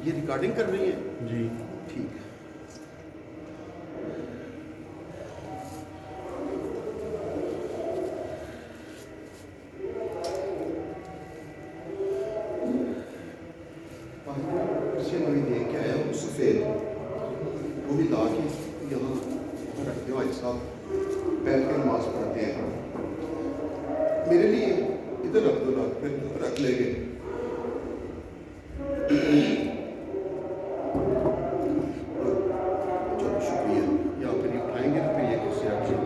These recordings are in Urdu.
یہ ریکارڈنگ کر رہی ہیں؟ جی ٹھیک ہے. اسے میں دیکھ کے آیا ہوں سفید، وہ بھی لا کے یہاں رکھتے ہو. ایک صاحب بیٹھ کے نماز پڑھتے ہیں. میرے لیے ادھر رکھ دو، لا پھر رکھ لے گے. چلو شکریہ. یا پھر یہ اٹھائیں گے تو پھر یہ کیسے رکھ دیں.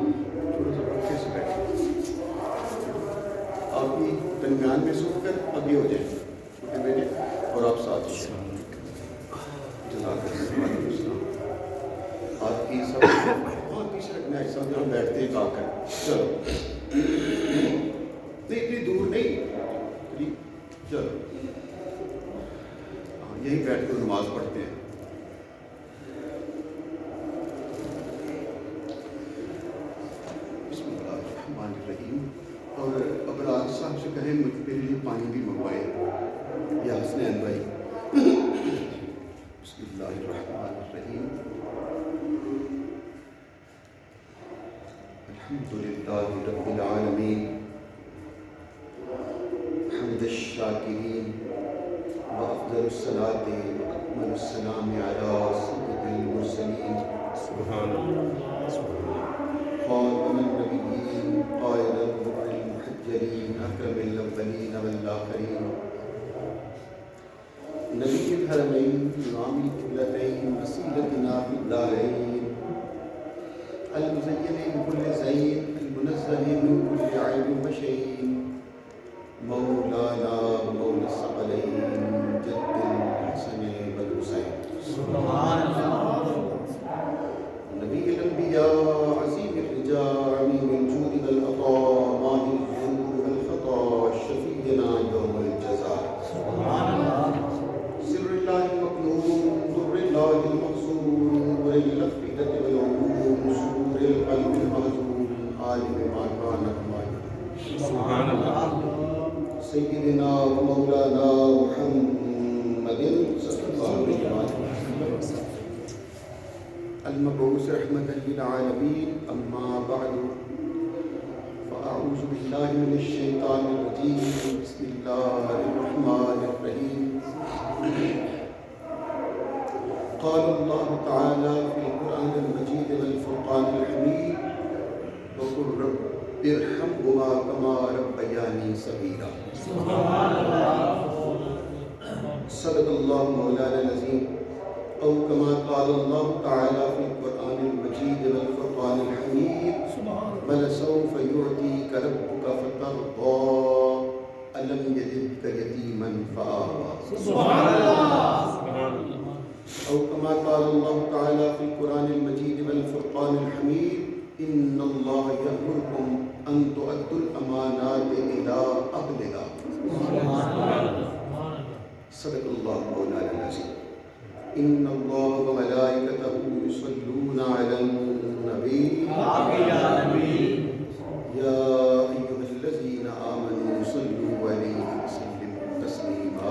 تھوڑا سا رکھ کے سے بیٹھیں. آپ بھی درمیان میں سو کر آگے ہو جائیں چھوٹے بیٹے، اور آپ ساتھ ہی جزاک اللہ. آپ کی سب ہاں پیچھے رکھنا ہے سب جہاں بیٹھتے ہیں آ کر. چلو نہیں اتنی دور نہیں، چلو ہاں یہی بیٹھ کر نماز پڑھتے ہیں. بسم اللہ الرحمن الرحیم. اور ابراج صاحب سے کہیں میرے لیے پانی بھی منگوائے، یا حسنین بھائی. بسم اللہ الرحمن الرحیم. الحمد للہ رب العالمین حمد الشاکرین وافضل الصلاۃ واکمل السلام علی سید المرسلین سبحان اللہ خاتم النبیین قائد الغر المحجلین اکرم الاولین والآخرین نبی الحرمین امام القبلتین وسیلتنا فی الدارین المزین بكل زین المنزہ من كل عیب وشین مولانا مولا الثقلین جد الحسن والحسین سبحان اللہ نبی الانبیاء عظیم الرجاء امین الجود والعطاء ماہی الجود والخطا شفیعنا یوم الجزاء سبحان اللہ سر اللہ المکنون در اللہ المقصور نور الافئدة والعلوم سرور القلب المحزون عالم ما كان وما يكون سبحان اللہ سیدنا و مولانا محمد صلی اللہ علیہ وسلم المبعوث رحمة للعالمین. اما بعد فاعوذ باللہ من الشیطان الرجیم. بسم اللہ الرحمن الرحیم. قال اللہ تعالی فی القرآن المجید والفرقان الحمید وقل رب ارحمهما كما ربياني صغيرا. سبحان اللہ صدق اللہ مولانا العظیم. او كما قال اللہ تعالی فی القرآن المجید والفرقان الحمید ولسوف يعطيك ربك فترضى ألم يجدك يتيما فآوى. سبحان اللہ سبحان اللہ او كما قال اللہ تعالی فی القرآن المجید والفرقان الحمید ان اللہ یأمرکم ان تؤدوا الامانات الى اہلها. صدق اللہ مولانا العظیم. ان اللہ وملائکتہ یصلون علی النبی یا ایھا الذین آمنوا صلوا علیہ وسلموا تسلیما.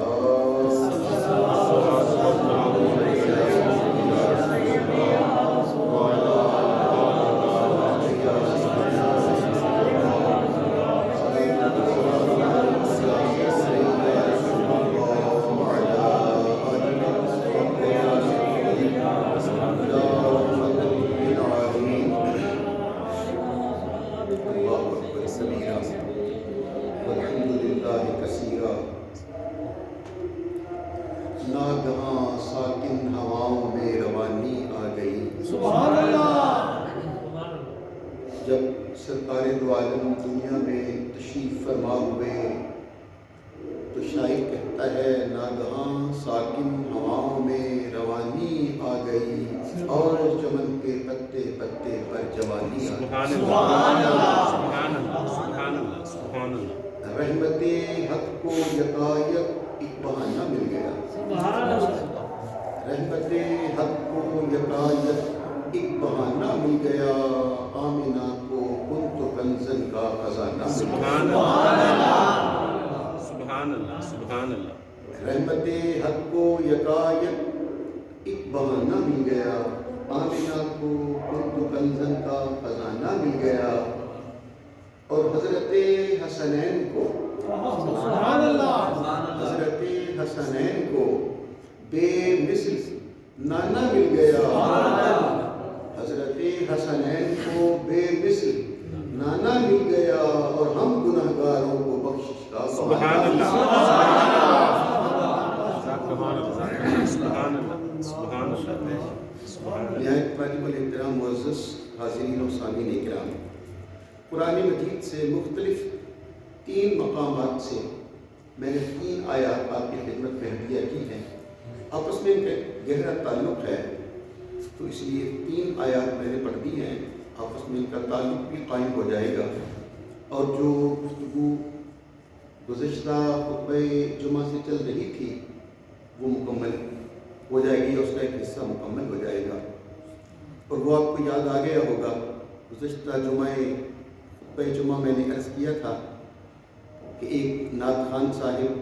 ناگہاں ساکن ہواؤں میں روانی آ گئی. سبحان اللہ جب سرکار دو عالم دنیا میں تشریف فرما ہوئے تو شاعر کہتا ہے ناگہاں ساکن ہواؤں میں روانی آ گئی اور چمن کے پتے پتے پر جوانی آ گئی. سبحان اللہ سبحان اللہ سبحان اللہ سبحان اللہ رحمت حق کو یکایک ایک بہانہ مل گیا. رحمت حق کو یکایک ایک بہانہ مل گیا. آمنہ کو کنت کنزن کا خزانہ مل گیا. سبحان اللہ سبحان اللہ سبحان اللہ رحمت حق کو یکایک ایک بہانہ مل گیا، آمنہ کو کنت کنزن کا خزانہ مل گیا، اور حضرت حسنین کو سبحان اللہ، حضرت حسنین کو بے مثل نانا مل گیا، حضرت حسنین کو بے مثل نانا مل گیا، اور ہم گناہگاروں کو بخشش کا سبحان اللہ، سبحان اللہ، سبحان اللہ، سبحان اللہ، سبحان اللہ۔ نہایت طالب الاحترام معزز حاضرین و سامعین اکرام، قرآن مجید سے مختلف 3 مقامات سے میں نے 3 آیات آپ کی خدمت میں ہدیہ کی ہیں۔ آپس میں ان کا گہرا تعلق ہے، تو اس لیے 3 آیات میں نے پڑھ دی ہیں، آپس میں ان کا تعلق بھی قائم ہو جائے گا، اور جو گفتگو گزشتہ خطبہ جمعہ سے چل رہی تھی وہ مکمل ہو جائے گی، اس کا ایک حصہ مکمل ہو جائے گا۔ اور وہ آپ کو یاد آ گیا ہوگا، گزشتہ خطبہ جمعہ میں نے عرض کیا تھا کہ ایک نعت خان صاحب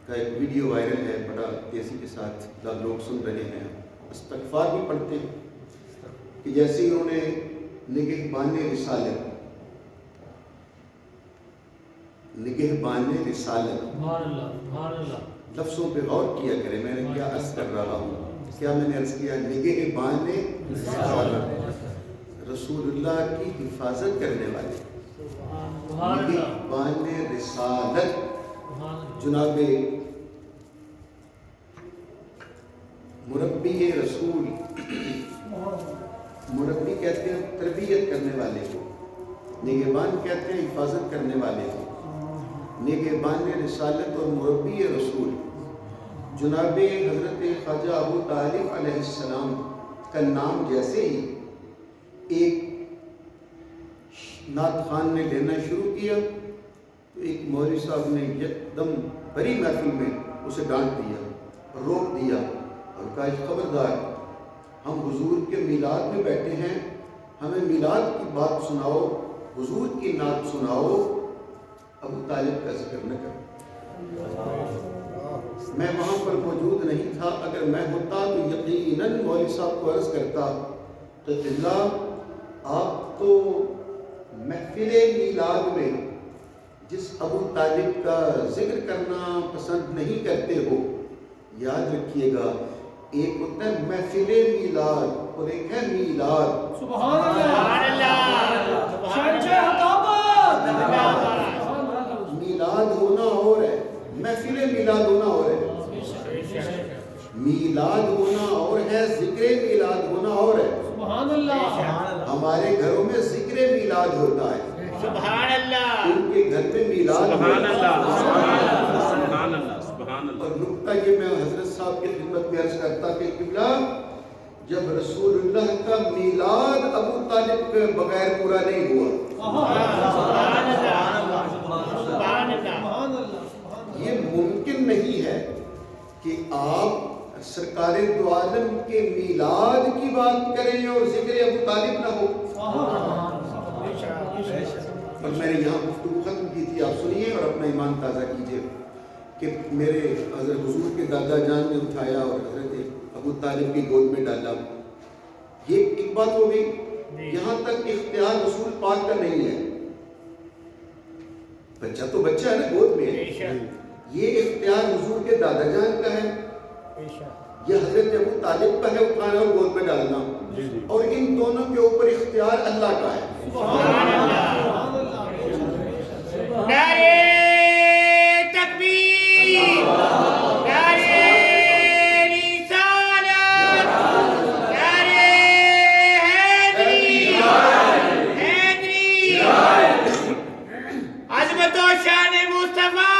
کا ایک ویڈیو وائرل ہے، بڑا تیزی کے ساتھ لوگ سن رہے ہیں، استغفار بھی پڑھتے ہیں، کہ جیسے انہوں نے نگہبان رسالت لفظوں پہ غور کیا کرے، میں نے کیا عرض کر رہا ہوں، کیا میں نے عرض کیا؟ نگہبان رسالت، رسول اللہ کی حفاظت کرنے والے، نگہبان رسالت، جناب مربی رسول، مربی کہتے ہیں تربیت کرنے والے کو، نگہبان کہتے ہیں حفاظت کرنے والے کو، نگہبان رسالت اور مربی رسول جناب حضرت خواجہ ابو طالب علیہ السلام کا نام جیسے ہی ایک نعت خان نے لینا شروع کیا تو ایک مولوی صاحب نے یکدم بڑی محفل میں اسے ڈانٹ دیا، روک دیا، اور کہا خبردار، ہم حضور کے میلاد میں بیٹھے ہیں، ہمیں میلاد کی بات سناؤ، حضور کی نعت سناؤ، ابو طالب کا ذکر نہ کرو۔ میں وہاں پر موجود نہیں تھا، اگر میں ہوتا تو یقیناً مولوی صاحب کو عرض کرتا کہ اللہ آپ تو محفل میلاد میں جس ابو طالب کا ذکر کرنا پسند نہیں کرتے ہو، یاد رکھیے گا ایک ہوتا ہے محفل میلاد اور ایک ہے میلاد۔ سبحان اللہ، میلاد ہونا اور ہے، محفل میلاد ہونا اور ہے، میلاد ہونا اور ہے، ذکر میلاد ہونا اور ہے۔ سبحان اللہ، ہمارے گھروں میں ذکر میلاد ہوتا ہے، سبحان اللہ، ان کے گھر میں میلاد سبحان ہوتا ہے۔ اللہ، سبحان اللہ، سبحان اللہ۔ اور نکتہ یہ میں حضرت صاحب کی خدمت میں عرض کرتا کہ قبلہ جب رسول اللہ کا میلاد ابو طالب کے بغیر پورا نہیں ہوا، یہ ممکن نہیں ہے کہ آپ سرکار دو عالم کے میلاد کی بات کریں اور ذکر ابو طالب نہ ہو۔ اور میں نے یہاں گفتگو ختم کی تھی، آپ سنیے اور اپنا ایمان تازہ کیجئے کہ میرے حضرت حضور کے دادا جان نے اٹھایا اور حضرت ابو طالب کی گود میں ڈالا، یہ ایک بات ہو گئی۔ یہاں تک اختیار رسول پاک کا نہیں ہے، بچہ تو بچہ ہے نا، گود میں ہے، یہ اختیار حضور کے دادا جان کا ہے، یہ حضرت ابو طالب کا ہے اٹھانا اور گود میں ڈالنا، اور ان دونوں کے اوپر اختیار اللہ کا ہے۔ نعرے تکبیر، نعرے رسالت، نعرے حیدری، حیدری، عظمت و شان مصطفیٰ۔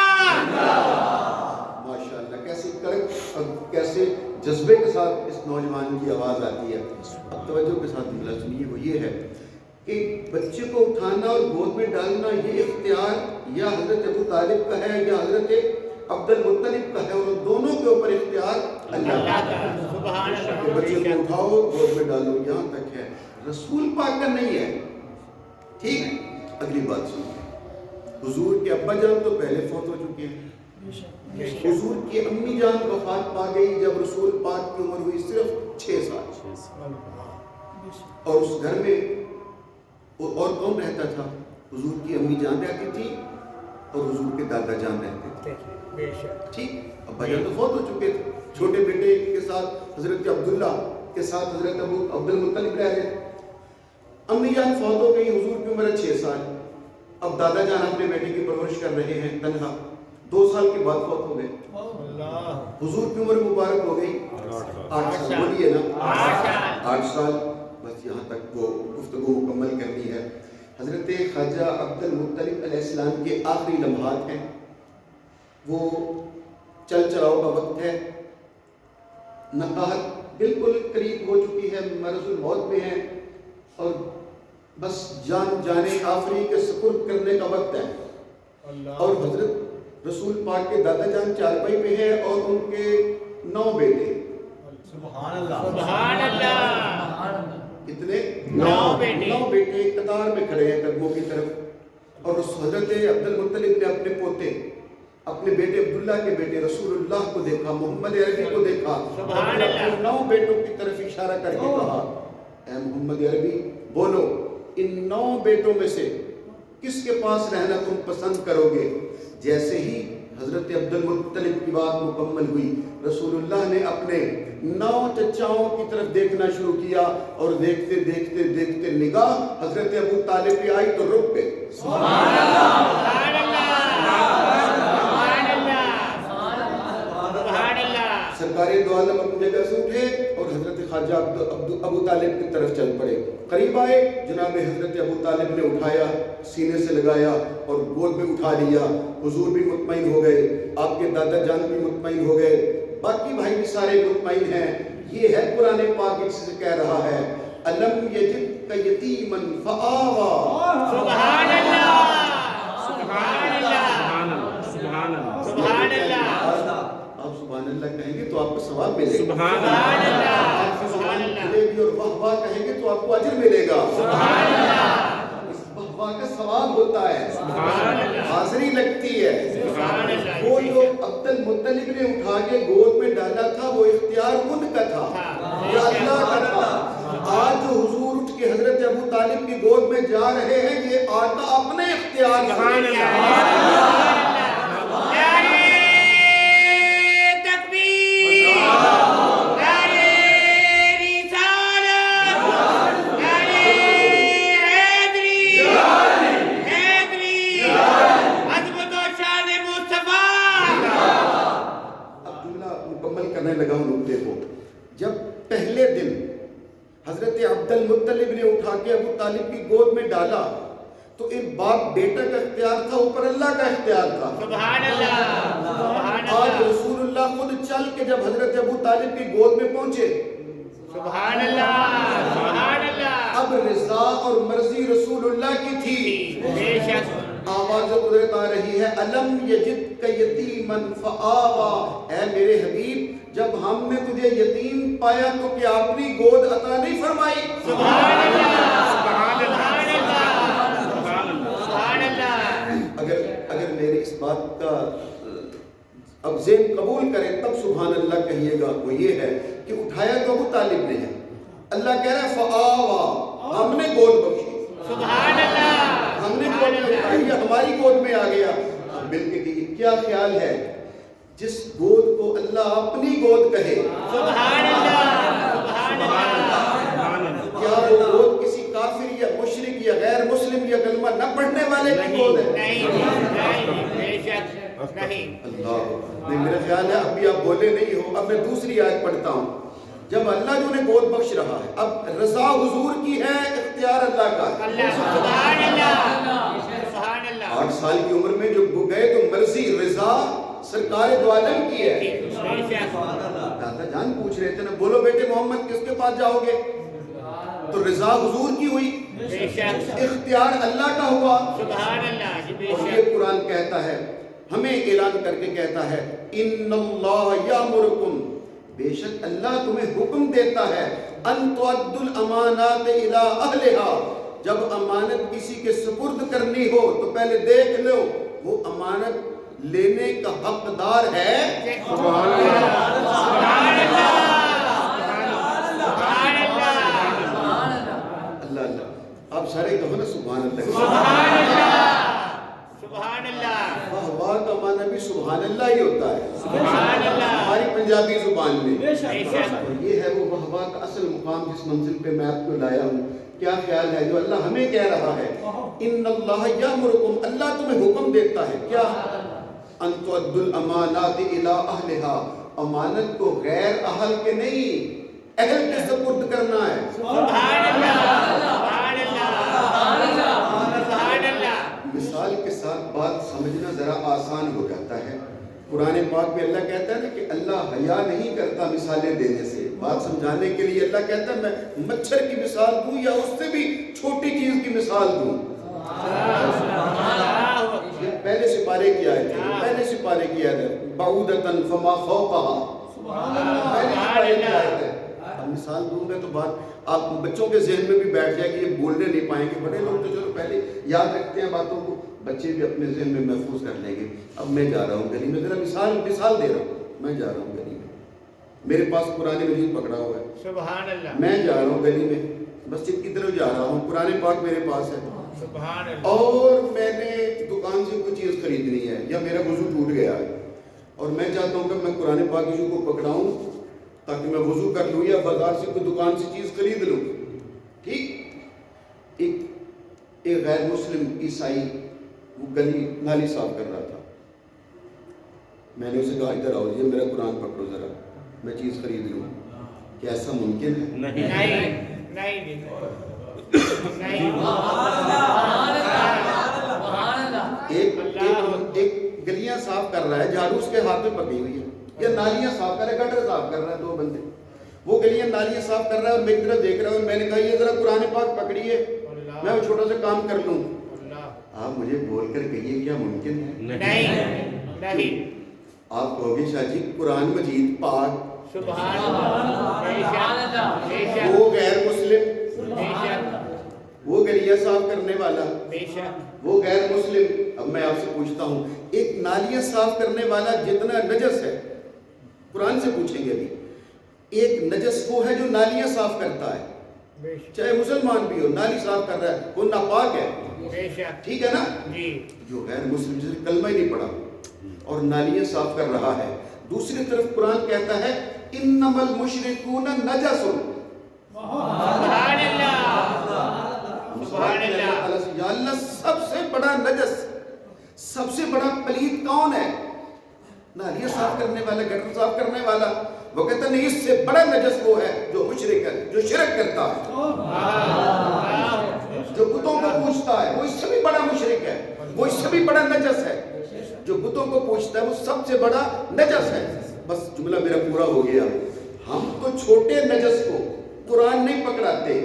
ماشاءاللہ، کیسے کرک اور کیسے جذبے کے ساتھ اس نوجوان کی آواز آتی ہے۔ اب توجہ کے ساتھ ملا سنیے، وہ یہ ہے کہ بچے کو اٹھانا اور گود میں ڈالنا یہ اختیار یا حضرت ابو طالب کا ہے یا حضرت عبد المطلب کا ہے، اور ان دونوں کے اوپر اختیار اللہ کا ہے۔ سبحان کہ بچے کو اٹھاؤ گود میں ڈالو، یہاں تک ہے، رسول پاک کا نہیں ہے۔ ٹھیک، اگلی بات سنیے، حضور کے ابا جان تو پہلے فوت ہو چکے ہیں، حضور کی امی جان وفات پا گئی جب رسول پاک کی عمر ہوئی صرف 6 سال، اور اس گھر میں اور کون رہتا تھا؟ حضور کی امی جان رہتی تھی اور حضور کے دادا جان رہتے تھے، ٹھیک؟ ابا جان تو فوت ہو چکے تھے، چھوٹے بیٹے کے ساتھ حضرت عبداللہ کے ساتھ حضرت ابو عبد المطلب رہ رہے، امی جان فوت ہو گئی، حضور کی عمر ہے 6 سال، اب دادا جان اپنے بیٹے کی پرورش کر رہے ہیں تنہا، 2 سال کے بعد فوت ہو گئے، حضور کی عمر مبارک ہو گئی 8 سال، بولیے نا 8 سال، بس یہاں تک وہ گفتگو مکمل کرنی ہے۔ حضرت خواجہ عبد المطلب علیہ السلام کے آخری لمحات ہیں، وہ چل چلاؤ کا وقت ہے، نقاہت بالکل قریب ہو چکی ہے، مرض الموت میں ہے، اور بس جان جانے آخری کے سپرد کرنے کا وقت ہے، اور حضرت رسول پاک کے دادا جان چارپائی پہ ہیں اور ان کے 9 بیٹے، سبحان اللہ، کتنے؟ 9 بیٹے قطار میں کھڑے ہیں قدموں کی طرف، اور اس حضرت عبد المطلب نے اپنے پوتے، اپنے بیٹے عبداللہ کے بیٹے رسول اللہ کو دیکھا، محمد عربی کو دیکھا، سبحان اللہ، 9 بیٹوں کی طرف اشارہ کر کے کہا، اے محمد عربی بولو ان 9 بیٹوں میں سے کس کے پاس رہنا تم پسند کرو گے؟ جیسے ہی حضرت عبد المطلب کی بات مکمل ہوئی، رسول اللہ نے اپنے 9 چچاؤں کی طرف دیکھنا شروع کیا، اور دیکھتے دیکھتے دیکھتے نگاہ حضرت ابو طالب پہ آئی تو رک گئے۔ سبحان اللہ، سبحان اللہ، سبحان اللہ۔ سرکار دو عالم اپنی جگہ سے اٹھے اور حضرت خواجہ ابو طالب کی طرف چل پڑے، قریب آئے، جناب حضرت ابو طالب نے اٹھایا، سینے سے لگایا اور گود میں اٹھا لیا، حضور بھی مطمئن ہو گئے، آپ کے دادا جان بھی مطمئن ہو گئے، باقی بھائی بھی سارے مطمئن ہیں۔ یہ ہے قرآن پاک جس سے کہہ رہا ہے الم یجدک یتیما فآویٰ، سبحان اللہ، سبحان اللہ، سبحان اللہ، سبحان اللہ، آپ سبحان اللہ کہیں گے تو آپ کو ثواب ملے گا، سبحان اللہ، آپ کی زبان کھلے گی اور واہ واہ کہیں گے تو آپ کو اجر ملے گا، سبحان اللہ، اس واہ واہ کا ثواب ہوتا ہے، سبحان اللہ، حاضری لگتی ہے۔ سبحان اللہ۔ وہ جو عبد المطلب نے اٹھا کے گود میں ڈالا تھا وہ اختیار ان کا تھا یا اللہ کا تھا؟ آج جو حضور اٹھ کے حضرت ابو طالب کی گود میں جا رہے ہیں یہ آقا اپنے اختیار سے، سبحان اللہ، نعرے تکبیر، نعرے رسالت، نعرے حیدری، عظمت و شان مصطفیٰ۔ اب جملہ مکمل کرنے لگا ہوں نقطے کو۔ جب پہلے دن حضرت عبد المطلب نے اٹھا کے ابو طالب کی گود میں ڈالا تو ایک باپ بیٹا کا اختیار تھا، اوپر اللہ کا اختیار تھا۔ سبحان اللہ، سبحان آج اللہ، رسول اللہ خود چل کے جب حضرت ابو طالب کی گود میں پہنچے، سبحان اللہ، سبحان اللہ، اب رضا اور مرضی رسول اللہ کی تھی۔ بے شک، آواز قدرت آ رہی ہے الم یجدک یتیما فآویٰ، اے میرے حبیب جب ہم نے تجھے یتیم پایا تو کیا اپنی گود عطا نہیں فرمائی؟ سبحان اللہ، سبحان اللہ، سبحان اللہ، سبحان اللہ۔ اگر میرے اس بات کا اب ذہن قبول کریں تب سبحان اللہ کہیے گا، وہ یہ ہے کہ اٹھایا تو ابو طالب نے ہے، اللہ کہہ رہا ہے فآویٰ، ہم نے گود بخشی، سبحان اللہ، ہم نے گود میں اٹھائی، یہ ہماری گود میں آ گیا۔ اب مل کے کہیے کیا خیال ہے جس گود کو اللہ اپنی گود کہے، سبحان اللہ، سبحان اللہ، کیا وہ گود کسی کافر یا مشرک یا غیر مسلم یا کلمہ نہ پڑھنے والے کی گود ہے؟ نہیں، بے شک نہیں۔ اللہ نہیں، میرا خیال ہے اب بھی آپ بولے نہیں ہو۔ اب میں دوسری آیت پڑھتا ہوں، جب اللہ جو نے گود بخش رہا ہے، اب رضا حضور کی ہے، اختیار اللہ کا ہے۔ اللہ، سبحان اللہ، سبحان اللہ، 8 سال کی عمر میں جو گئے تو مرضی رضا سرکار دو عالم کی ہے۔ بے شک، دادا جان پوچھ رہے تھے نا، بولو بیٹے محمد کس کے پاس جاؤ گے؟ تو رضا حضور کی ہوئی، بے شک، اختیار اللہ کا ہوا۔ سبحان اللہ، بے اور شک، یہ قرآن کہتا ہے، ہمیں اعلان کر کے کہتا ہے ان اللہ یامرکم، بے شک اللہ تمہیں حکم دیتا ہے ان تؤدوا الامانات الی اہلہا، جب امانت کسی کے سپرد کرنی ہو تو پہلے دیکھ لو وہ امانت لینے کا حقدار ہے سبحان اللہ سبحان اللہ سبحان اللہ اللہ اللہ. آپ سارے کہو نا سبحان اللہ. سبحان اللہ سبحان اللہ واہ واہ کا معنی بھی سبحان اللہ ہی ہوتا ہے سبحان اللہ ہماری پنجابی زبان میں. بے شک اور یہ ہے وہ واہ واہ کا اصل مقام جس منزل پہ میں آپ کو لایا ہوں. کیا خیال ہے جو اللہ ہمیں کہہ رہا ہے ان اللہ یامرکم, اللہ تمہیں حکم دیتا ہے کیا, ان تؤدوا الامانات الی اہلھا, امانت کو غیر اہل کے نہیں اہل کے سپرد کرنا ہے. سبحان اللہ سبحان اللہ سبحان اللہ. مثال کے ساتھ بات سمجھنا ذرا آسان ہو جاتا ہے. قرآن پاک میں اللہ کہتا ہے نا کہ اللہ حیا نہیں کرتا مثالیں دینے سے. بات سمجھانے کے لیے اللہ کہتا ہے میں مچھر کی مثال دوں یا اس سے بھی چھوٹی چیز کی مثال دوں. یہ پہلے سپارے کی آیت ہے, پہلے سپارے کی آیت ہے, بعودۃ فما فوقها, پہلے سپارے کی آیت ہے. اب مثال دوں گا تو بات آپ بچوں کے ذہن میں بھی بیٹھ جائے گی, یہ بولنے نہیں پائیں گے. بڑے لوگ تو چلو پہلے یاد رکھتے ہیں باتوں کو, بچے بھی اپنے ذہن میں محفوظ کر لیں گے. اب میں جا رہا ہوں گلی میں, ذرا مثال دے رہا ہوں. میں جا رہا ہوں گلی میں, میرے پاس قرآن مجید پکڑا ہوا ہے. سبحان اللہ میں جا رہا ہوں گلی میں, مسجد کی طرف جا رہا ہوں, قرآن پاک میرے پاس ہے. سبحان اللہ اور میں نے دکان سے کوئی چیز خریدنی ہے یا میرا وضو ٹوٹ گیا ہے اور میں چاہتا ہوں کہ میں قرآن پاک کو پکڑاؤں تاکہ میں وضو کر لوں یا بازار سے کوئی دکان سے چیز خرید لوں. ٹھیک, ایک غیر مسلم عیسائی وہ گلی نالی صاف کر رہا تھا. میں نے اسے کہا ادھر آؤ, یہ میرا قرآن پکڑو ذرا, میں چیز خرید لوں. کیا ایسا ممکن ہے؟ نہیں نہیں ایک گلیاں صاف کر رہا ہے, جھاڑو اس کے ہاتھ میں پکڑی ہوئی ہے, یا نالیاں صاف کر رہا ہے, گٹر صاف کر رہا ہے, دو بندے وہ گلیاں نالیاں صاف کر رہا ہے اور میری طرف دیکھ رہا ہے. اور میں نے کہا یہ ذرا قرآن پاک پکڑیے, میں وہ چھوٹا سا کام کر لوں. آپ مجھے بول کر کہیے کیا ممکن ہے؟ نہیں. آپ کہو گے شاہ جی قرآن مجید پاک, سبحان اللہ بے شک وہ غیر مسلم, بے شک وہ گلیاں صاف کرنے والا, بے شک وہ غیر مسلم. اب میں آپ سے پوچھتا ہوں, ایک نالیاں صاف کرنے والا جتنا نجس ہے, قرآن سے پوچھیں گے بھی, ایک نجس وہ ہے جو نالیاں صاف کرتا ہے, بے شک چاہے مسلمان بھی ہو, نالی صاف کر رہا ہے, وہ ناپاک ہے. بے شک ٹھیک ہے نا. جی جو غیر مسلم جسے کلمہ ہی نہیں پڑھا اور نالیاں صاف کر رہا ہے. دوسری طرف قرآن کہتا ہے انما المشرکون نجس. سبحان اللہ سبحان اللہ. یا اللہ سب سے بڑا نجس, سب سے بڑا پلید کون ہے؟ نالیاں صاف کرنے والا, گٹر صاف کرنے والا. وہ کہتا نہیں, اس سے بڑا نجس وہ ہے جو مشرک ہے, جو شرک کرتا ہے, جو بتوں کو پوجتا ہے, وہ اس سے بھی بڑا مشرک ہے, وہ اس سے بھی بڑا نجس ہے. جو بتوں کو پوجتا ہے وہ سب سے بڑا نجس ہے. بس جملہ میرا پورا ہو گیا. ہم تو چھوٹے نجس کو قرآن نہیں پکڑاتے. یہ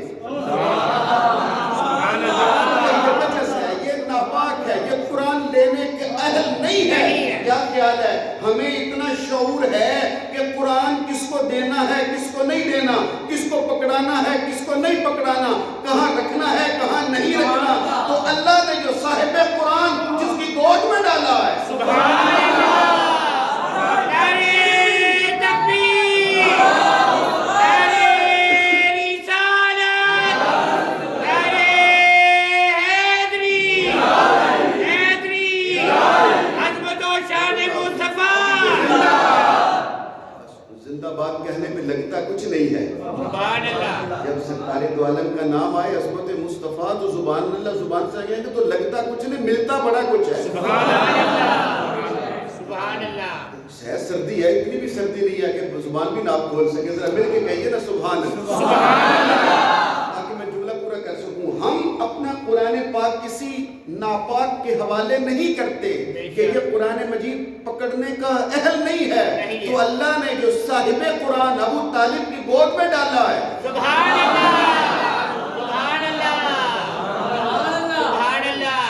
نجس ہے, یہ ناپاک ہے, یہ قرآن لینے کے اہل نہیں ہے. کیا خیال ہے؟ ہمیں اتنا شعور ہے کہ قرآن کس کو دینا ہے, کس کو نہیں دینا, کس کو پکڑانا ہے, کس کو نہیں پکڑانا, کہاں رکھنا ہے, کہاں نہیں رکھنا. تو اللہ نے جو صاحب قرآن جس کی گود میں ڈالا ہے, سبحان اللہ. نعرہ تکبیر, نعرہ رسالت, نعرہ حیدری, عظمت و شان مصطفیٰ. زندہ باد کہنے میں لگتا کچھ نہیں ہے. سبحان اللہ. جب سرکار دو عالم کا نام آئے عصمت مصطفیٰ تو زبان اللہ زبان سے آگے تو لگتا کچھ نہیں, ملتا بڑا کچھ ہے. سبحان اللہ سبحان اللہ. شاید سردی ہے, اتنی بھی سردی نہیں ہے کہ زبان بھی نہ آپ کھول سکے. ذرا مل کے کہیے نا سبحان اللہ, تاکہ میں جملہ پورا کر سکوں. ہم اپنا قرآن پاک کسی ناپاک کے حوالے نہیں کرتے کہ یہ قرآن مجید پکڑنے کا اہل نہیں ہے. تو اللہ نے جو صاحب قرآن ابو طالب کی گود میں ڈالا ہے, سبحان اللہ سبحان اللہ سبحان اللہ.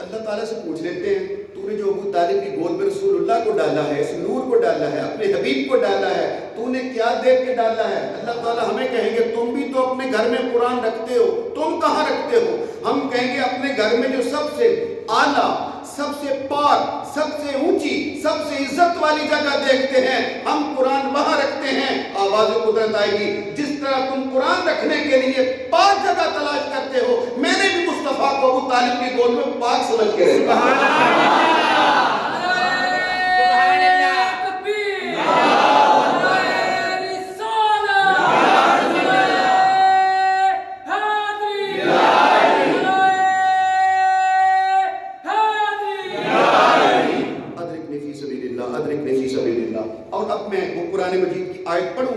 اللہ تعالیٰ سے پوچھ لیتے ہیں تو نے جو ابو طالب کی گود میں رسول اللہ کو ڈالا ہے, اس نور کو ڈالا ہے, اپنے حبیب کو ڈالا ہے, تو نے کیا دیکھ کے ڈالا ہے؟ اللہ تعالیٰ ہمیں کہیں گے تم بھی تو اپنے گھر میں قرآن رکھتے ہو, تم کہاں رکھتے ہو؟ ہم کہیں گے اپنے گھر میں جو سب سے اعلیٰ, سب سے پاک, سب سے اونچی سب سے عزت والی جگہ دیکھتے ہیں، ہم قرآن وہاں رکھتے ہیں، آواز قدرت آئے گی۔ جس طرح تم قرآن رکھنے کے لیے پاک جگہ تلاش کرتے ہو، میں نے بھی مصطفیٰ کو ابو طالب کی گود میں پاک سمجھ کے رہتا ہوں۔ اور اب میں وہ قرآن مجید کی آیت پڑھوں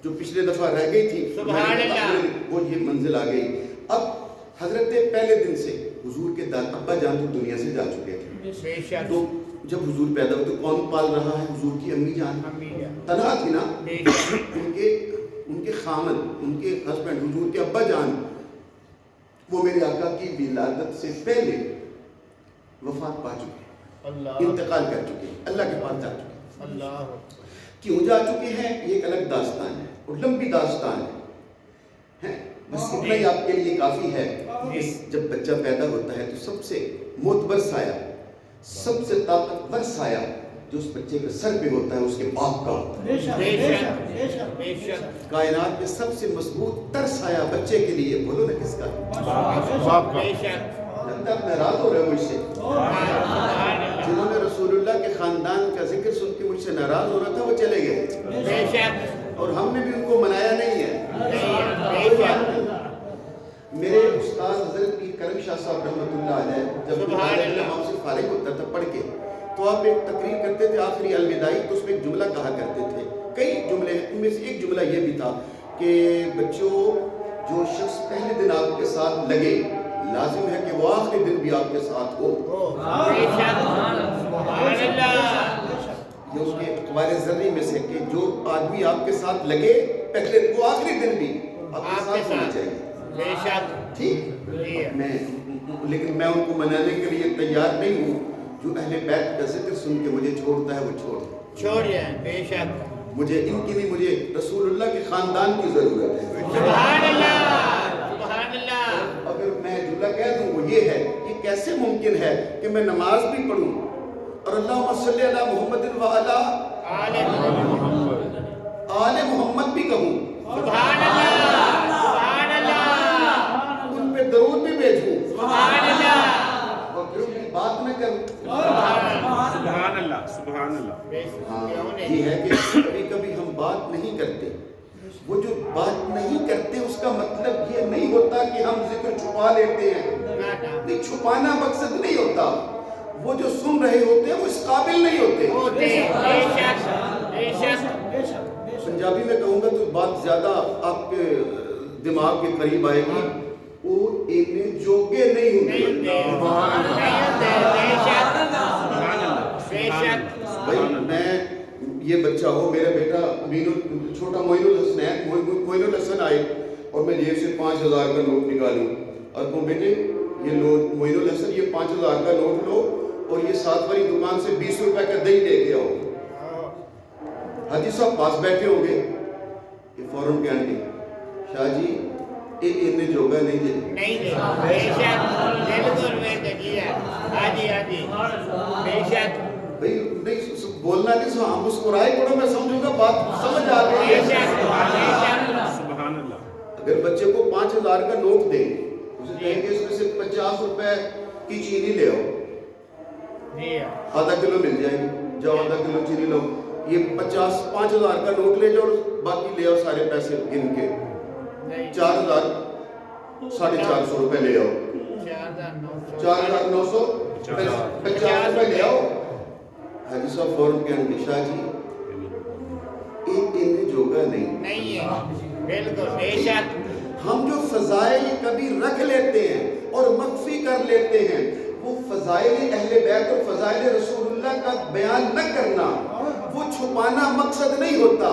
جو پچھلے دفعہ رہ گئی تھی، سبحان اللہ، وہ یہ منزل آ گئی۔ اب حضرت پہلے دن سے حضور کے ابا جان تو دنیا سے جا چکے تھے، تو جب حضور پیدا ہوئے تو کون پال رہا ہے؟ حضور کی امی جان تنہا تھی نا، ان کے خامد، ان کے ہسبینڈ حضور کے ابا جان، وہ میرے آقا کی ولادت سے پہلے وفات پا چکے، انتقال کر چکے، اللہ کے پاس جا چکے۔ کیوں جا چکے ہیں یہ ایک الگ داستان ہے اور لمبی داستان ہے، بس اتنا ہی آپ کے لیے کافی ہے۔ جب بچہ پیدا ہوتا ہے تو سب سے معتبر سایہ، سب سے طاقتور سایہ جو اس بچے کے سر پہ ہوتا ہے اس کے باپ کا ہوتا ہے۔ کائنات میں سب سے مضبوط تر سایہ بچے کے لیے بولو نا کس کا؟ باپ کا۔ لگتا ہے ناراض ہو رہے ہو مجھ سے، جنہوں نے رسول اللہ کے خاندان کا ذکر سن کے مجھ سے ناراض ہو رہا تھا وہ چلے گئے، اور ہم نے بھی ان کو منایا نہیں ہے۔ میرے استاد حضرت پیر کرم شاہ صاحب رحمۃ اللہ علیہ جب ہم سے فارغ ہوتا تھا پڑھ کے تو آپ ایک تقریر کرتے تھے آخری الوداعی، تو اس میں ایک جملہ کہا کرتے تھے، کئی جملے ہیں، ان میں سے ایک جملہ یہ بھی تھا کہ بچوں جو شخص پہلے دن آپ کے ساتھ لگے لازم ہے کہ وہ آخری دن بھی آپ کے ساتھ ہو۔ یہ اس کے اقوال ذری میں سے کہ جو آدمی آپ کے ساتھ لگے پہلے وہ آخری دن بھی آپ کے ساتھ ہونا چاہیے، ٹھیک؟ لیکن میں ان کو منانے کے لیے تیار نہیں ہوں، جو اہل بیت کا ذکر سن کے مجھے چھوڑتا ہے وہ چھوڑ جائے، بے شک مجھے ان کی نہیں، مجھے رسول اللہ کے خاندان کی ضرورت ہے۔ سبحان اللہ، سبحان اللہ۔ اگر میں جملہ کہہ دوں وہ یہ ہے کہ کیسے ممکن ہے کہ میں نماز بھی پڑھوں اور اللہم صلی علی محمد وعلی آل محمد بھی کہوں، سبحان اللہ، سبحان اللہ، ان پہ درود بھی بھیجوں، سبحان اللہ، اور پھر ان کی بات نہ کروں، سبحان اللہ، سبحان اللہ۔ ہاں یہ ہے کہ کبھی کبھی ہم بات نہیں کرتے، وہ جو بات نہیں کرتے اس کا مطلب یہ نہیں ہوتا کہ ہم ذکر چھپا لیتے ہیں، نہیں، چھپانا مقصد نہیں ہوتا، وہ جو سن رہے ہوتے ہیں وہ اس قابل نہیں ہوتے۔ پنجابی میں کہوں گا تو بات زیادہ آپ کے دماغ کے قریب آئے گی، وہ اینے جوگے نہیں ہوتے۔ بھائی میں یہ بچہ ہو، میرا بیٹا چھوٹا معین الحسن آئے اور میں جیب سے 5000 کا نوٹ نکالوں اور کہوں بیٹے یہ لو معین الحسن، یہ 5000 کا نوٹ لو اور یہ ساتھ والی دکان سے 20 روپے کا دہی لے کے آؤ۔ حاجی صاحب پاس بیٹھے ہوں گے، یہ فوراً کہیں گے شاہ جی یہ جوگا نہیں جی، بھائی نہیں بولنا نہیں، ہم مسکرائے پڑھو، میں سمجھوں گا بات سمجھ آ گئی ہے۔ اگر بچے کو 5000 کا نوٹ دیں، اسے کہیں گے اس میں سے 50 روپے کی چینی لے آؤ، آدھا کلو مل جائے گی، جاؤ آدھا کلو چینی لو، یہ 5000 کا نوٹ لے جاؤ، باقی لے آؤ سارے پیسے گن کے، 4000 450 روپے لے آؤ، 4950 روپے لے آؤ۔ حاجی صاحب فوراً کہیں گے شاہ جی انہیں جوگا نہیں ہے، بالکل بے شک۔ ہم جو فضائل کبھی رکھ لیتے ہیں اور مخفی کر لیتے ہیں، وہ فضائل اہل بیت اور فضائل رسول اللہ کا بیان نہ کرنا، وہ چھپانا مقصد نہیں ہوتا،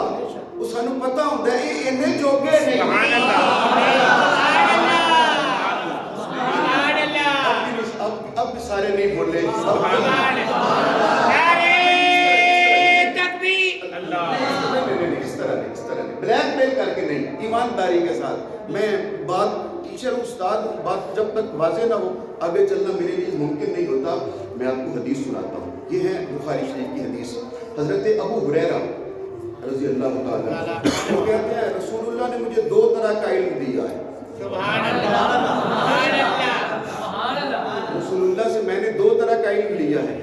وہ سانو پتہ ہوتا ہے یہ انہیں جوگے نہیں۔ سبحان اللہ، سبحان اللہ۔ اب بھی سارے نہیں بولے، سبحان اللہ، بلیک میل کر کے نہیں، ایمانداری کے ساتھ۔ میں بات ٹیچر استاد ہوں، بات جب تک واضح نہ ہو آگے چلنا میرے لیے ممکن نہیں ہوتا۔ میں آپ کو حدیث سناتا ہوں، یہ ہے بخاری شریف کی حدیث. حضرت ابو ہریرہ رضی اللہ تعالیٰ وہ کہتے ہیں رسول اللہ نے مجھے 2 طرح کا علم دیا ہے. سبحان اللہ سبحان اللہ. رسول اللہ سے میں نے 2 طرح کا علم لیا ہے.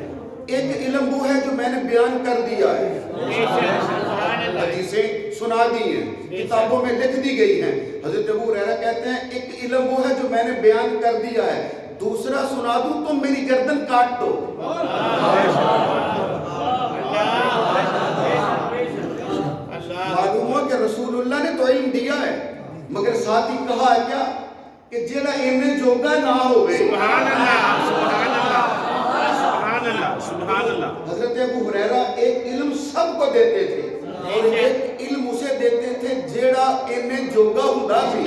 ایک علم وہ ہے جو میں نے بیان کر دیا ہے, حدیثیں سنا دی ہیں, کتابوں میں لکھ دی گئی ہیں. حضرت ابو ہریرہ کہتے ہیں ایک علم وہ ہے جو میں نے بیان کر دیا ہے, دوسرا سنا دوں تو میری گردن کاٹ دو. معلوم ہوا کہ رسول اللہ نے تو علم دیا ہے, مگر ساتھ ہی کہا ہے کیا کہ جیلا انہیں جوگا نہ ہوئے. سبحان اللہ سبحان اللہ سبحان اللہ سبحان اللہ. حضرت ابو ہریرہ ایک علم سب کو دیتے تھے اور ایک علم اسے دیتے تھے جیڑا انہیں جوگا ہوندا سی.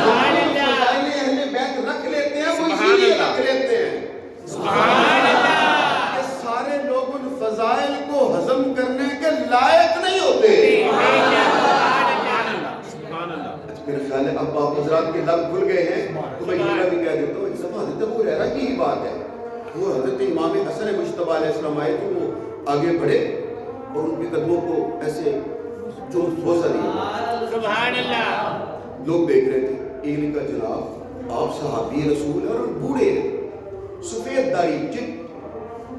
اہل بیت رکھ لیتے ہیں وہ اسی لیے رکھ لیتے ہیں. سبحان اللہ. کہ سارے لوگ ان فضائل کو ہضم کرنے کے لائق نہیں ہوتے. میرے خیال ہے اب آپ حضرات کے لب کھل گئے ہیں تو میں یہ بھی کہہ دیتا ہوں اس سب حضرت ابو ہریرہ کی ہی بات ہے. وہ حضرت امام حسن مجتبی علیہ السلام آئے تو وہ آگے بڑھے اور ان کے قدموں کو ایسے جو بوسہ دیا. سبحان اللہ. لوگ دیکھ رہے تھے, ایک نے کہا جناب آپ صحابی رسول ہیں اور بوڑھے ہیں, سفید داڑھی چٹ,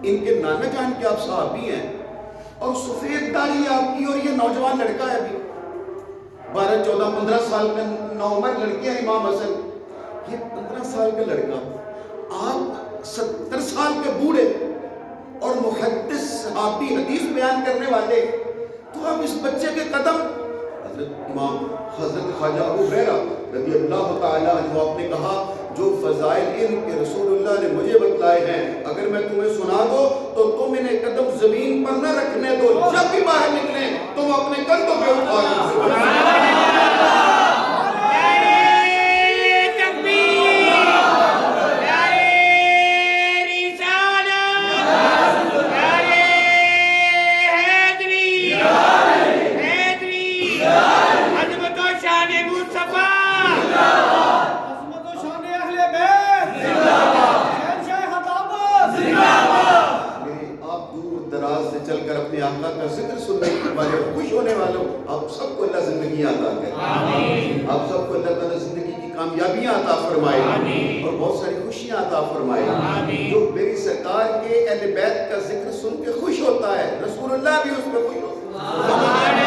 ان کے نانا جان کے آپ صحابی ہیں اور سفید داڑھی آپ کی اور یہ نوجوان لڑکا ہے ابھی 12 14 15 سال کا نوعمر لڑکے ہیں امام حسن, یہ 15 سال کا لڑکا, آپ 70 سال کے بوڑھے اور محدث صحابی حدیث بیان کرنے والے, تو اب اس بچے کے قدم. حضرت خواجہ ابو ہریرہ رضی اللہ تعالیٰ عنہ آپ نے کہا جو فضائل ان کے رسول اللہ نے مجھے بتلائے ہیں اگر میں تمہیں سنا دو تو تم انہیں قدم زمین پر نہ رکھنے دو, جب بھی باہر نکلیں تم اپنے کندھوں پہ اٹھا لو. چل کر اپنے آقا کا ذکر سننے والے خوش ہونے والوں, آپ سب کو اللہ زندگی عطا کرے, آپ سب کو اللہ تعالیٰ زندگی کی کامیابیاں عطا فرمائے اور بہت ساری خوشیاں عطا فرمائے. جو میری سرکار کے اہل بیت کا ذکر سن کے خوش ہوتا ہے رسول اللہ بھی اس پہ خوش ہوتا ہے.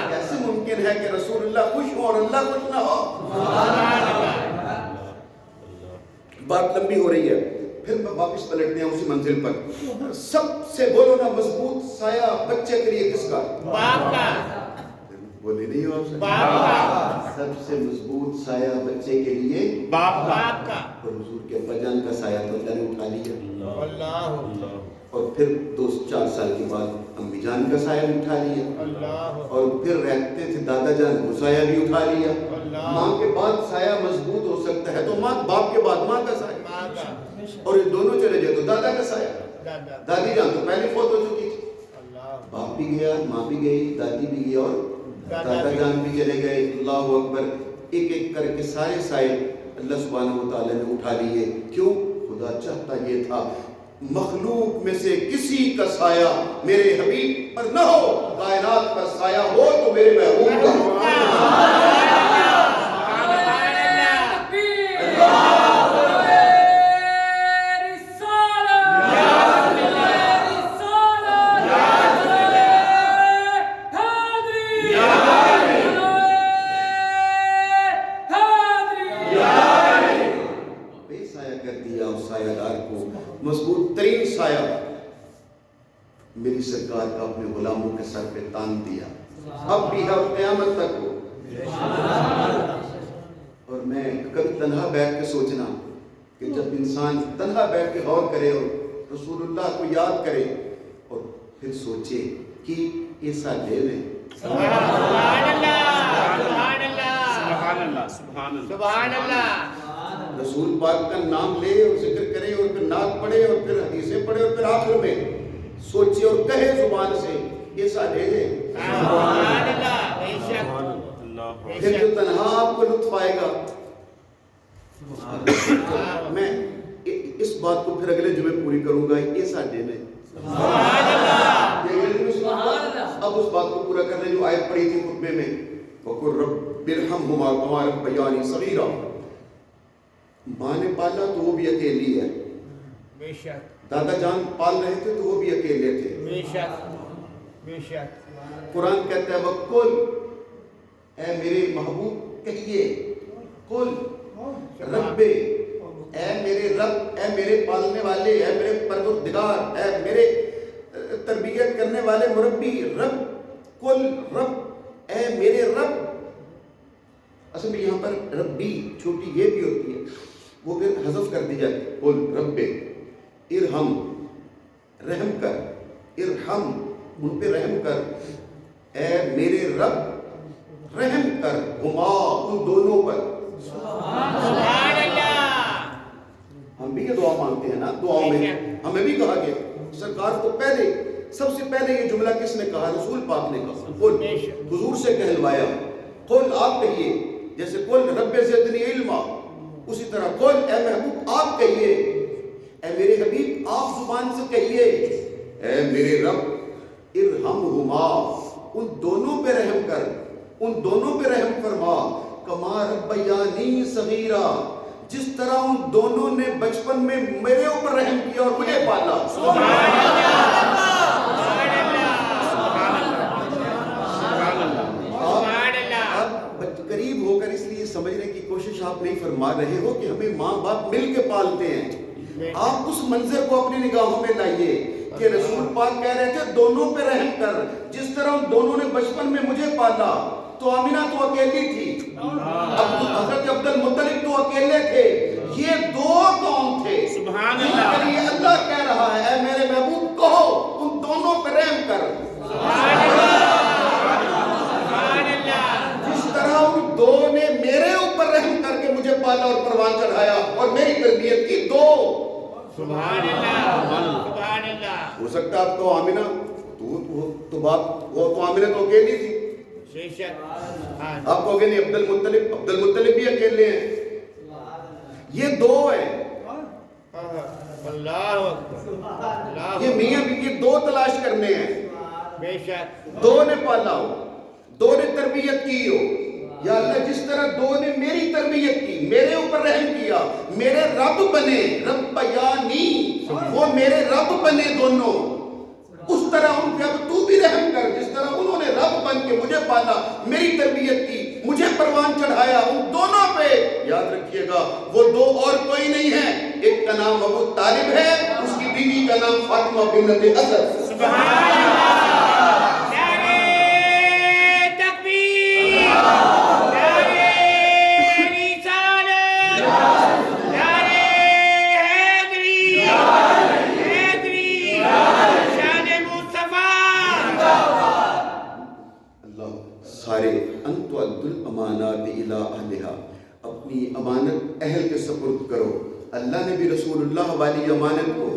کیسے ممکن ہے کہ رسول اللہ خوش ہو اور اللہ خوش نہ ہو؟ بات لمبی ہو رہی ہے, پھر واپس پلٹتے ہیں اسی منزل پر. سب سے بولو نا مضبوط سایہ بچے کے لیے کس کا؟ باپ کا. بولے نہیں ہو آپ سے؟ باپ کا. سب سے مضبوط سایہ بچے کے لیے باپ کا. اور حضور کے ابا جان کا سایہ تو اللہ نے اٹھا لیا, اللہ. اور پھر 2-4 سال کے بعد امی جان کا سایہ بھی اٹھا لیا, اور پھر رہتے تھے دادا جان وہ سایہ بھی اٹھا لیا. ماں کے بعد سایہ مضبوط ہو سکتا ہے تو ماں, باپ کے بعد ماں کا سایہ, اور یہ دونوں چلے جائے تو دادا کا سایہ. دادی جان تو پہلے فوت ہو چکی تھی, باپ بھی گیا, ماں بھی گئی, دادی بھی گئی اور دادا جان بھی چلے گئے. اللہ اکبر, ایک ایک کر کے سارے سائے اللہ سبحانہ و تعالیٰ نے اٹھا لیے. کیوں؟ خدا چاہتا یہ تھا مخلوق میں سے کسی کا سایہ میرے حبیب پر نہ ہو, کائنات پر سایہ ہو تو میرے محبوب کا. مضبوط ترین سایہ میری سرکار کا اپنے غلاموں کے سر پہ تان دیا, اب بھی ہے اور قیامت تک ہو. اور میں کبھی تنہا بیٹھ کے سوچنا کہ جب انسان تنہا بیٹھ کے غور کرے اور رسول اللہ کو یاد کرے اور پھر سوچے کہ ایسا لے لیں. سبحان اللہ سبحان اللہ سبحان اللہ سبحان اللہ. رسول پاک کا نام لے اور ذکر کرے اور پھر نعت پڑھے اور پھر حدیثیں پڑھے اور پھر آخر میں سوچے اور کہے زبان سے ایسا لے لے. سبحان اللہ. بے شک پھر جو تنہا آپ کو لطف آئے گا. میں اس بات کو پھر اگلے جمعے پوری کروں گا، یہ ساڈے نے سبحان اللہ یہ اگلے جمعے سنا تھا، اب اس بات کو پورا کرنے جو آیت پڑھی تھی خطبے میں، وَقُلْ رَبِّ ارْحَمْهُمَا كَمَا رَبَّيَانِي صَغِيرًا، ماں نے پالا تو وہ بھی اکیلی ہے، بے شک دادا جان پال رہے تھے تو وہ بھی اکیلے تھے۔ بے شک بے شک قرآن کہتا ہے وَقُلْ اے میرے محبوب کہیے، قُلْ رب اے میرے رب، اے میرے پالنے والے، اے میرے پروردگار، اے میرے تربیت کرنے والے مربی، رب قُلْ رب اے میرے رب۔ اصل میں یہاں پر ربی چھوٹی یہ بھی ہوتی ہے، وہ پھر حذف کر دی جاتی ہے، قُلْ رب ارحم رحم کر، ارحم ان پہ رحم کر، اے میرے رب رحم کر، ہما ان دونوں پر۔ سبحان اللہ ہم بھی یہ دعا مانگتے ہیں نا، دعاؤں میں ہمیں بھی کہا گیا، سرکار کو پہلے سب سے پہلے یہ جملہ کس نے کہا؟ رسول پاک نے کہا، قل حضور سے کہلوایا، قل آپ کہیے، جیسے قل رب زدنی علما، اسی طرح قل اے محبوب آپ کہیے، اے میرے حبیب آپ زبان سے کہیے، اے میرے رب ارحمہما ان دونوں پہ رحم کر، ان دونوں پہ رحم فرما، کما ربیانی صغیرا جس طرح ان دونوں نے بچپن میں میرے اوپر رحم کیا اور مجھے پالا۔ سبحان اللہ سبحان اللہ آپ قریب ہو کر اس لیے سمجھنے کی کوشش آپ نہیں فرما رہے ہو کہ ہمیں ماں باپ مل کے پالتے ہیں، آپ اس منظر کو اپنی نگاہوں میں لائیے کہ رسول پاک کہہ رہے تھے دونوں پہ رحم کر، جس طرح ان دونوں نے بچپن میں مجھے پالا۔ تو آمینہ تو اکیلی تھی، حضرت عبد المطلب تو اکیلے تھے، یہ دو کون تھے؟ سبحان اللہ جن کے لیے اللہ کہہ رہا ہے اے میرے محبوب کہو ان دونوں پہ رحم کر۔ سبحان اللہ جس طرح ان دو نے میرے اوپر رحم کر کے مجھے پالا اور پروان چڑھایا اور میری تربیت کی، دو۔ سبحان اللہ سبحان اللہ ہو سکتا آپ کو آمینہ تو باپ وہ تو آمینہ تو اکیلی تھی، بے شک آپ کہو گے نہیں عبد المطلب بھی اکیلے ہیں، یہ دو ہیں، اللہ اکبر یہ میاں بیوی یہ دو تلاش کرنے ہیں، بے شک دو نے پالا ہو، دو نے تربیت کی ہو، یا اللہ جس طرح دو نے میری تربیت کی، میرے اوپر رحم کیا، میرے رب بنے، رب یعنی وہ میرے رب بنے دونوں، اس طرح ان پہ اب تو بھی رحم کر، جس طرح انہوں نے رب بن کے مجھے پالا، میری تربیت کی، مجھے پروان چڑھایا، ان دونوں پہ یاد رکھیے گا وہ دو اور کوئی نہیں ہے، ایک کا نام ابو طالب ہے، اس کی بیوی کا نام فاطمہ بنت اسد۔ سبحان اللہ نعرہ تکبیر نعرہ رسالت نعرہ حیدری شان مصطفیٰ۔ اللہ سارے انت ادُّ الامانات الی اہلہا، اپنی امانت اہل کے سپرد کرو۔ اللہ نے بھی رسول اللہ والی امانت کو